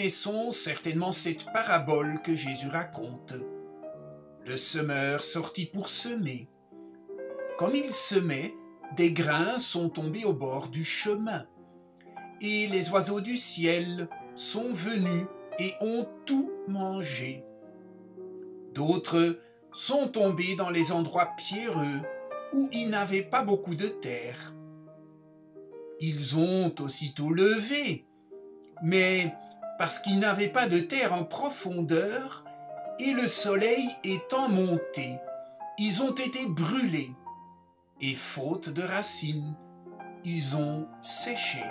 connaissons certainement cette parabole que Jésus raconte. Le semeur sortit pour semer. Comme il semait, des grains sont tombés au bord du chemin, et les oiseaux du ciel sont venus et ont tout mangé. D'autres sont tombés dans les endroits pierreux où il n'avait pas beaucoup de terre. Ils ont aussitôt levé, mais parce qu'ils n'avaient pas de terre en profondeur, et le soleil étant monté, ils ont été brûlés, et faute de racines, ils ont séché.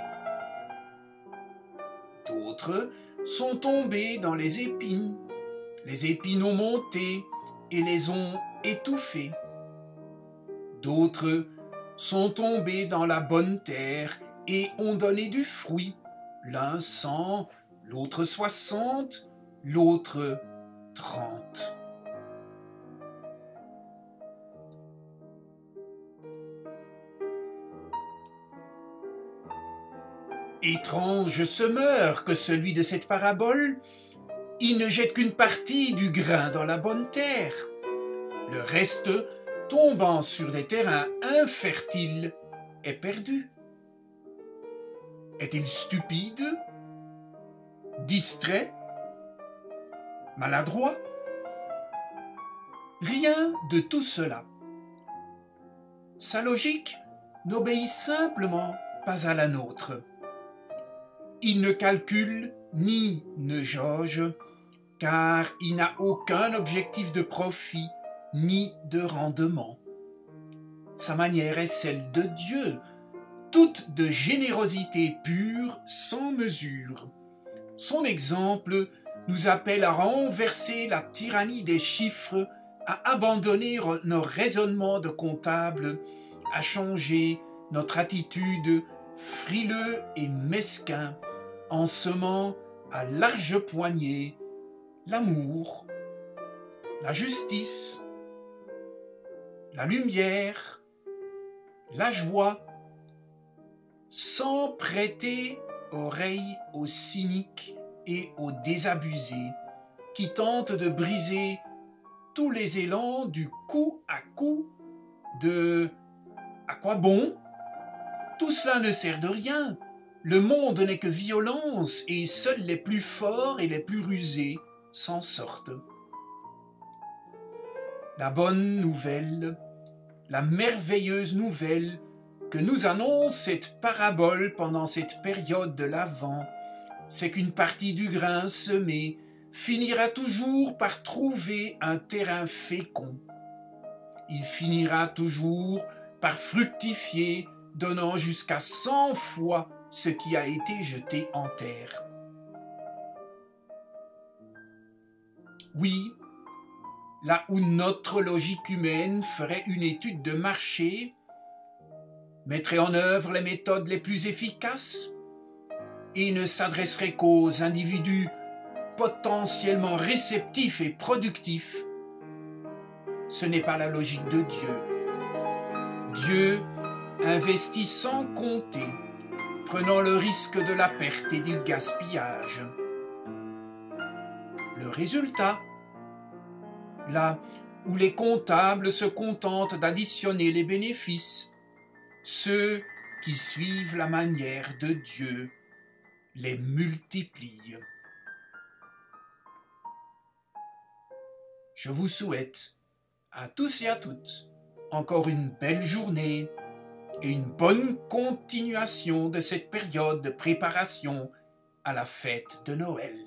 D'autres sont tombés dans les épines ont monté et les ont étouffés. D'autres sont tombés dans la bonne terre et ont donné du fruit, l'un 100, l'autre 60, l'autre 30. Étrange semeur que celui de cette parabole, il ne jette qu'une partie du grain dans la bonne terre. Le reste, tombant sur des terrains infertiles, est perdu. Est-il stupide, distrait, maladroit? Rien de tout cela. Sa logique n'obéit simplement pas à la nôtre. Il ne calcule ni ne jauge, car il n'a aucun objectif de profit ni de rendement. Sa manière est celle de Dieu, toute de générosité pure, sans mesure. Son exemple nous appelle à renverser la tyrannie des chiffres, à abandonner nos raisonnements de comptables, à changer notre attitude frileux et mesquin, en semant à large poignée l'amour, la justice, la lumière, la joie, sans prêter oreille aux cyniques et aux désabusés qui tentent de briser tous les élans du coup à coup de « à quoi bon ?» Tout cela ne sert de rien. Le monde n'est que violence et seuls les plus forts et les plus rusés s'en sortent. La bonne nouvelle, la merveilleuse nouvelle que nous annonce cette parabole pendant cette période de l'Avent, c'est qu'une partie du grain semé finira toujours par trouver un terrain fécond. Il finira toujours par fructifier, donnant jusqu'à 100 fois ce qui a été jeté en terre. Oui, là où notre logique humaine ferait une étude de marché, mettrait en œuvre les méthodes les plus efficaces et ne s'adresserait qu'aux individus potentiellement réceptifs et productifs, ce n'est pas la logique de Dieu. Dieu investit sans compter, prenant le risque de la perte et du gaspillage. Le résultat, là où les comptables se contentent d'additionner les bénéfices, ceux qui suivent la manière de Dieu les multiplient. Je vous souhaite à tous et à toutes encore une belle journée et une bonne continuation de cette période de préparation à la fête de Noël.